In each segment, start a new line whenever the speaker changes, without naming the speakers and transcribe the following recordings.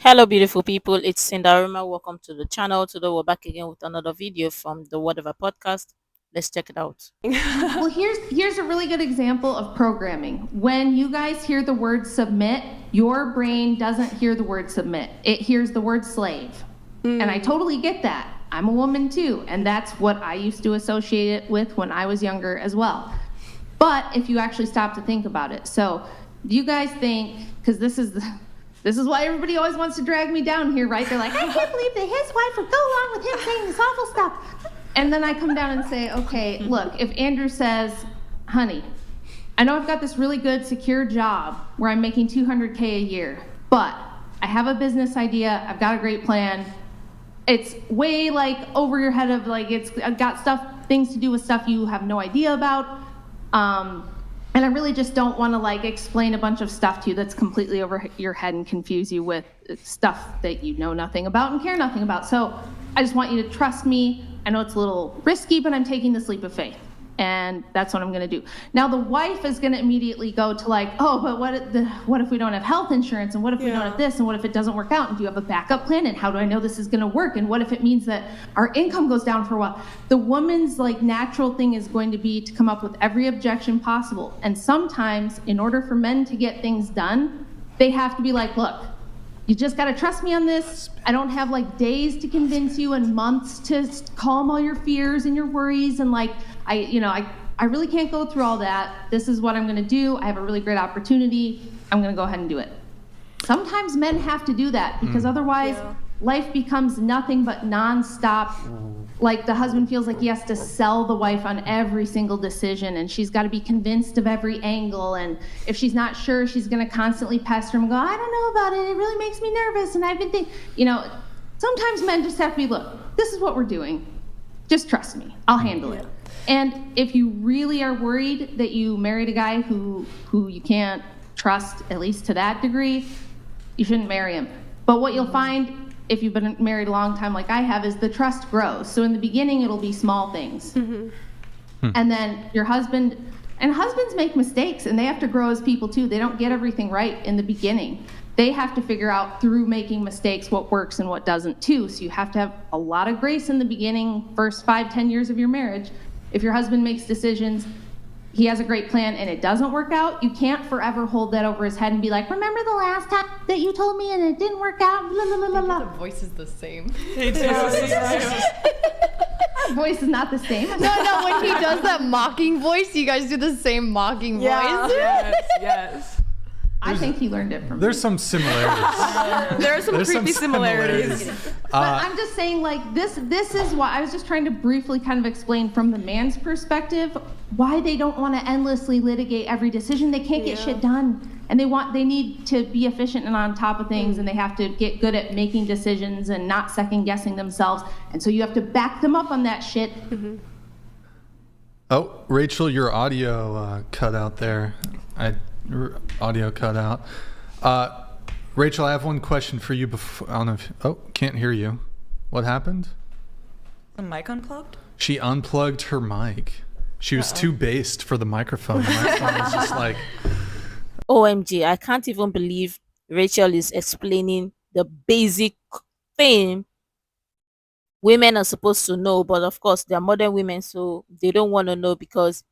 Hello, beautiful people. It's Sinderfam. Welcome to the channel. Today, we're back again with another video from the Whatever podcast. Let's check it out.
Well, here's a really good example of programming. When you guys hear the word submit, your brain doesn't hear the word submit. It hears the word slave. And I totally get that. I'm a woman too, and that's what I used to associate it with when I was younger as well. But if you actually stop to think about it. So, do you guys think, because this is why everybody always wants to drag me down here, right? They're like, I can't believe that his wife would go along with him saying this awful stuff. And then I come down and say, okay, look, if Andrew says, honey, I know I've got this really good secure job where I'm making $200K a year, but I have a business idea, I've got a great plan. It's way like over your head of like, I've got things to do with stuff you have no idea about. And I really just don't want to like explain a bunch of stuff to you that's completely over your head and confuse you with stuff that you know nothing about and care nothing about. So I just want you to trust me. I know it's a little risky, but I'm taking this leap of faith. And that's what I'm going to do. Now the wife is going to immediately go to like, oh, but what if we don't have health insurance? And what if we don't have this? And what if it doesn't work out? And do you have a backup plan? And how do I know this is going to work? And what if it means that our income goes down for a while? The woman's like natural thing is going to be to come up with every objection possible. And sometimes in order for men to get things done, they have to be like, look, you just got to trust me on this. I don't have like days to convince you and months to calm all your fears and your worries. And like, I really can't go through all that. This is what I'm going to do. I have a really great opportunity. I'm going to go ahead and do it. Sometimes men have to do that because otherwise life becomes nothing but nonstop. Like the husband feels like he has to sell the wife on every single decision and she's got to be convinced of every angle. And if she's not sure, she's going to constantly pester him and go, I don't know about it. It really makes me nervous. And I've been thinking, sometimes men just have to be, look, this is what we're doing. Just trust me. I'll handle it. And if you really are worried that you married a guy who you can't trust, at least to that degree, you shouldn't marry him. But what you'll find if you've been married a long time like I have is the trust grows. So in the beginning, it'll be small things. And then your husbands make mistakes and they have to grow as people too. They don't get everything right in the beginning. They have to figure out through making mistakes what works and what doesn't too. So you have to have a lot of grace in the beginning, first 5-10 years of your marriage. If your husband makes decisions, he has a great plan and it doesn't work out, you can't forever hold that over his head and be like, remember the last time that you told me and it didn't work out? Blah, blah, blah, blah.
The voice is the same.
Our voice is not the same.
No, when he does that mocking voice, you guys do the same mocking voice.
Yes.
I think he learned it from me.
There's some similarities.
There are some creepy similarities.
But I'm just saying, like, this is why I was just trying to briefly kind of explain from the man's perspective why they don't want to endlessly litigate every decision. They can't get shit done. And they need to be efficient and on top of things, and they have to get good at making decisions and not second guessing themselves. And so you have to back them up on that shit.
Oh, Rachel, your audio cut out there. Audio cut out. Rachel, I have one question for you before. I don't know if, can't hear you. What happened?
The mic unplugged?
She unplugged her mic. She was too based for the microphone. The microphone was just like...
OMG, I can't even believe Rachel is explaining the basic thing women are supposed to know. But of course, they're modern women, so they don't want to know because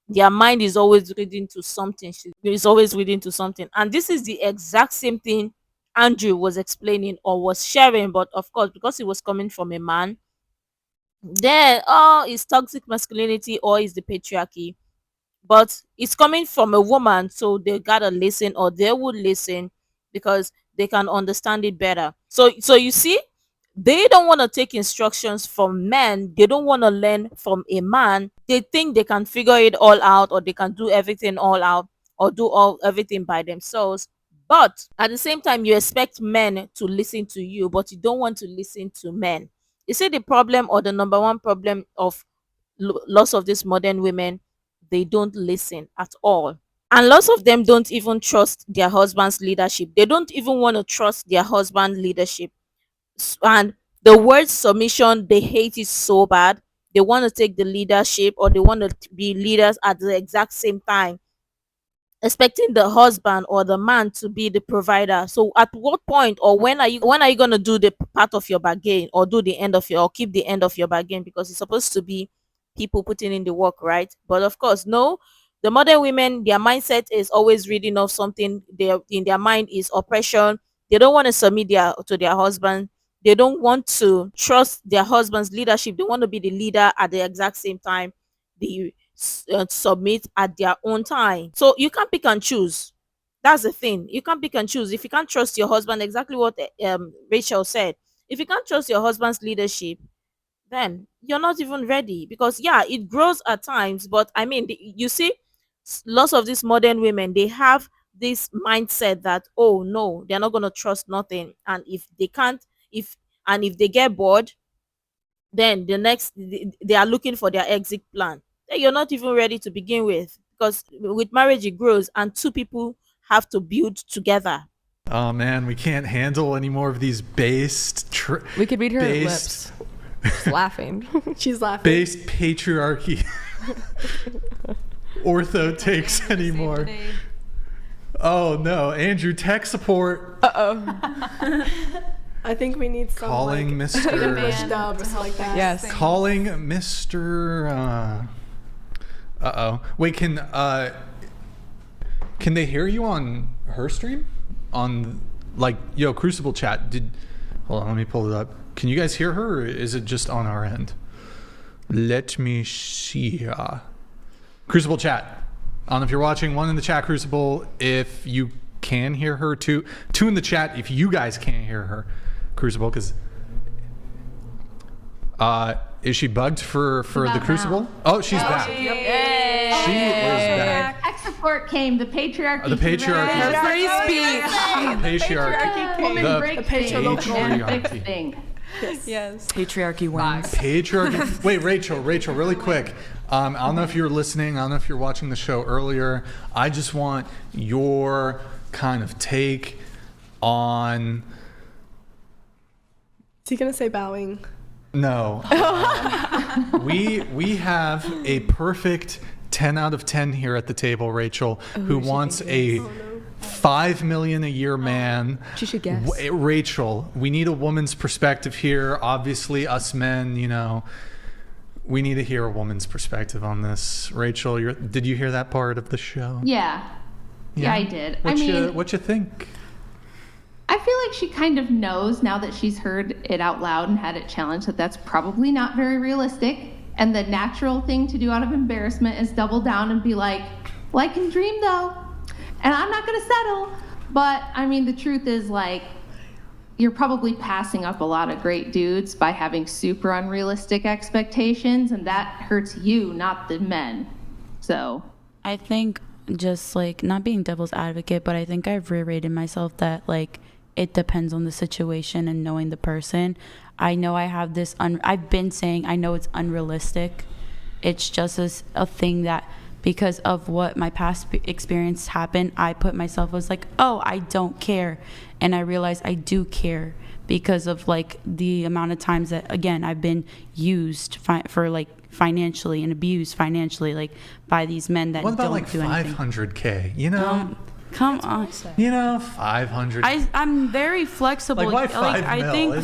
their mind is always reading to something. She is always reading to something. And this is the exact same thing Andrew was explaining or was sharing. But of course, because it was coming from a man, then, it's toxic masculinity or it's the patriarchy. But it's coming from a woman, so they gotta listen or they would listen because they can understand it better. So you see, they don't want to take instructions from men. They don't want to learn from a man. They think they can figure it all out or they can do everything all out or do everything by themselves. But at the same time, you expect men to listen to you, but you don't want to listen to men. You see, the problem or the number one problem of lots of these modern women, they don't listen at all. And lots of them don't even trust their husband's leadership. They don't even want to trust their husband's leadership. And the word submission, they hate it so bad. They want to take the leadership or they want to be leaders at the exact same time. expecting the husband or the man to be the provider. So at what point, or when are you going to do the part of your bargain, or do the end of your, or keep the end of your bargain? Because it's supposed to be people putting in the work, right? But of course, no, the modern women, their mindset is always reading off something. They, in their mind, is oppression. They don't want to submit to their husband. They don't want to trust their husband's leadership. They want to be the leader at the exact same time. They submit at their own time. So you can't pick and choose. That's the thing. You can't pick and choose. If you can't trust your husband, exactly what Rachel said. If you can't trust your husband's leadership, then you're not even ready. Because yeah, it grows at times, but I mean, you see, lots of these modern women, they have this mindset that, oh no, they're not going to trust nothing, and if they can't, if they get bored, then they are looking for their exit plan. Then you're not even ready to begin with, because with marriage it grows and two people have to build together.
Oh man, we can't handle any more of these
We could read her lips. She's laughing.
She's laughing.
based patriarchy ortho takes anymore. Oh no, Andrew, tech support.
I think we need some
Calling
like,
Mr.
English dub or something like that.
Yes.
Calling Mr. Wait, can they hear you on her stream? On like, yo, Crucible chat. Hold on, let me pull it up. Can you guys hear her, or is it just on our end? Let me see. Crucible chat. I don't know if you're watching. One in the chat, Crucible, if you can hear her. Two in the chat if you guys can't hear her, Crucible, because is she bugged for the Crucible?
Now.
Oh, she's back.
Yay.
She is back.
Tech support came. The patriarchy.
The patriarchy.
Her free speech.
Patriarchy.
Woman
The
break things and
patriarchy.
fix things.
Yes. Patriarchy wins.
Patriarchy. Wait, Rachel, really quick. I don't know if you were listening. I don't know if you were watching the show earlier. I just want your kind of take on.
Is he gonna say bowing?
No. We have a perfect 10 out of 10 here at the table, Rachel, who wants a $5 million a year man.
She should guess.
Rachel, we need a woman's perspective here. Obviously, us men, we need to hear a woman's perspective on this. Rachel, did you hear that part of the show?
Yeah, I did.
What you think?
I feel like she kind of knows now that she's heard it out loud and had it challenged that that's probably not very realistic. And the natural thing to do out of embarrassment is double down and be like, well, I can dream though. And I'm not going to settle. But I mean, the truth is, like, you're probably passing up a lot of great dudes by having super unrealistic expectations. And that hurts you, not the men. So
I think, just like, not being devil's advocate, but I think I've reiterated myself that, like, it depends on the situation and knowing the person. I know I have this, I've been saying I know it's unrealistic. It's just a thing that, because of what my past experience happened, I put myself as like, oh, I don't care. And I realized I do care because of like the amount of times that, again, I've been used for like financially and abused financially, like by these men that
What about
don't
like
do anything.
$500K,
Come on.
500.
I'm very flexible.
Like, why 5
I
mil?
think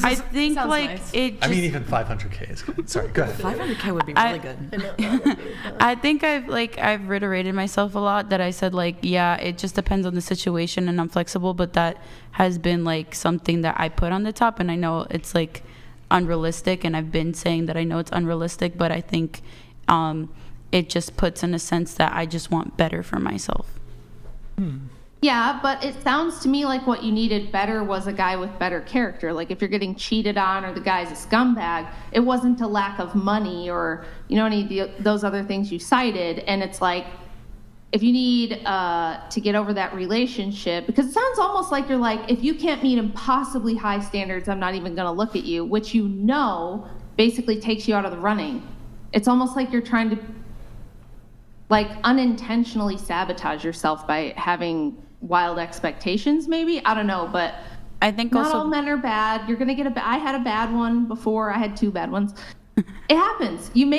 I think
Sounds
like
nice.
it just,
I mean, even 500K is good. Sorry, go ahead.
500K would be really good.
I think I've reiterated myself a lot that I said, like, yeah, it just depends on the situation and I'm flexible, but that has been like something that I put on the top, and I know it's like unrealistic, and I've been saying that I know it's unrealistic, but I think it just puts in a sense that I just want better for myself.
yeah, but it sounds to me like what you needed better was a guy with better character. Like if you're getting cheated on or the guy's a scumbag, it wasn't a lack of money or, any of those other things you cited. And it's like, if you need to get over that relationship, because it sounds almost like you're like, if you can't meet impossibly high standards, I'm not even going to look at you, which basically takes you out of the running. It's almost like you're trying to like unintentionally sabotage yourself by having wild expectations, maybe. I don't know, but
I think
not
also
all men are bad. You're gonna get I had a bad one before. I had 2 bad ones. It happens. You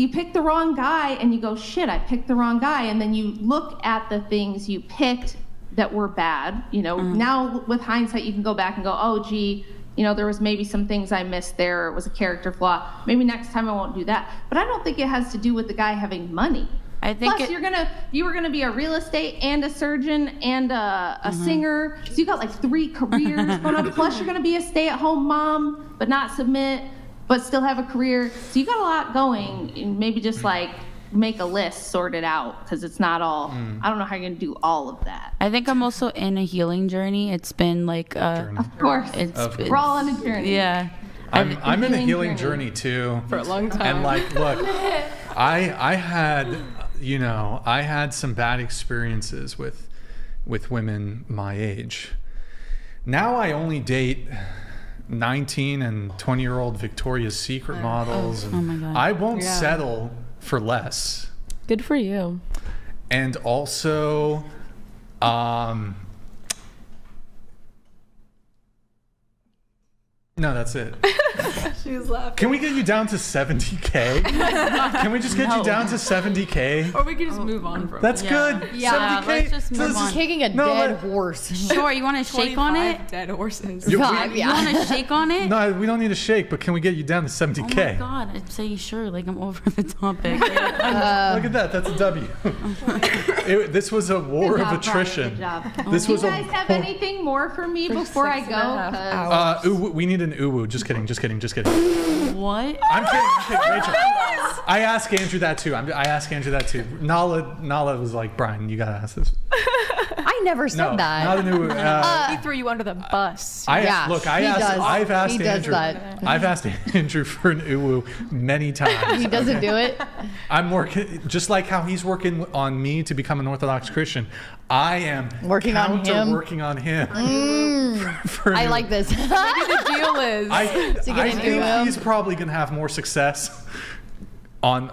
pick the wrong guy and you go, shit, I picked the wrong guy. And then you look at the things you picked that were bad. You know, now with hindsight, you can go back and go, oh, gee, you know, there was maybe some things I missed there. Or it was a character flaw. Maybe next time I won't do that. But I don't think it has to do with the guy having money.
I think
Plus, you were gonna be a real estate and a surgeon and a singer. So you got like 3 careers going on. Plus, you're gonna be a stay-at-home mom, but not submit, but still have a career. So you got a lot going. And maybe just like make a list, sort it out, because it's not all. I don't know how you're gonna do all of that.
I think I'm also in a healing journey. It's been like
Of course, we're all on a journey.
Yeah.
I'm in a healing journey too.
For a long time.
And like, look, I had some bad experiences with women my age. Now I only date 19 and 20-year-old Victoria's Secret models.
Oh my God.
I won't settle for less.
Good for you.
And also, no, that's it.
She was laughing.
Can we get you down to 70K? Can we just get you down to 70K?
Or we can just move on from
That's
it.
good.
Yeah,
70K.
let's just move
this
on.
is-
Kicking a
No,
dead
let-
horse.
Sure, you want to shake on
25
it?
dead horses.
You-
God,
You want to shake on it?
No, we don't need a shake, but can we get you down to
Oh
70K?
my God, I'd say sure, like I'm over the topic.
Look at that. That's a W. This was a war
Good
of
job,
attrition.
Brian, good job.
This
Do you
was
guys have anything more for me before I go? 'Cause
we need an uwu. Just kidding.
What?
I'm kidding, Rachel. I asked Andrew that too. I asked Andrew that too. Nala was like, Brian, you gotta ask this.
I never said
No,
that.
not an uwu.
He threw you under the bus.
I've
he does. He does
Andrew.
that.
I've asked Andrew for an uwu many times.
He doesn't do it.
I'm working just like how he's working on me to become an Orthodox Christian. I am
Working on him.
Working on him. for
I
an
like this.
Maybe the deal is.
I
get an
think
uwu.
he's probably gonna have more success on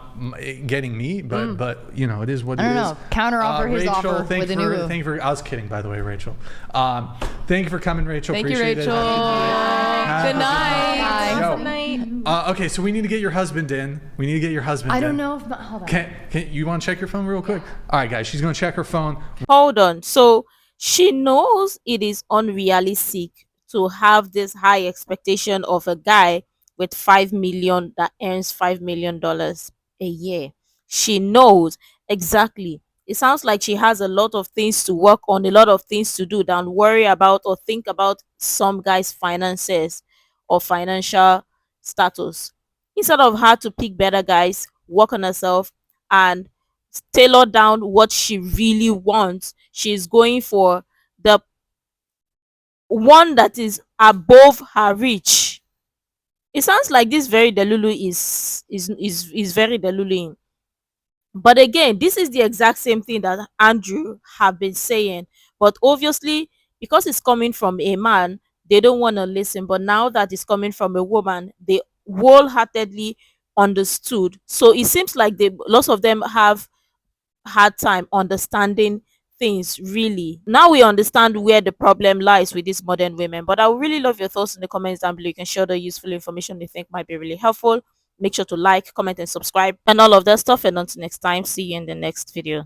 getting me, but you know, it is what it is.
I don't know. Counter offer his
Rachel,
offer
thank
with
you
an
for,
uwu.
thank you for. I was kidding, by the way, Rachel. Thank you for coming, Rachel.
Thank you,
Appreciate
Rachel.
it.
Good night.
Bye.
Yo.
Good night.
Okay, so we need to get your husband in.
I don't know if. Hold on.
Can you want to check your phone real quick? All right, guys, she's gonna check her phone.
Hold on. So she knows it is unrealistic to have this high expectation of a guy with 5 million that earns $5 million a year. She knows exactly. It sounds like she has a lot of things to work on, a lot of things to do than worry about or think about some guy's finances or financial status. Instead of her to pick better guys, work on herself, and tailor down what she really wants, she's going for the one that is above her reach. It sounds like this very delulu is very deluluing. But again, this is the exact same thing that Andrew have been saying. But obviously, because it's coming from a man, they don't want to listen. But now that it's coming from a woman, they wholeheartedly understood. So it seems like lots of them have hard time understanding things really. Now we understand where the problem lies with these modern women. But I would really love your thoughts in the comments down below. You can share the useful information you think might be really helpful. Make sure to like, comment, and subscribe and all of that stuff. And until next time, see you in the next video.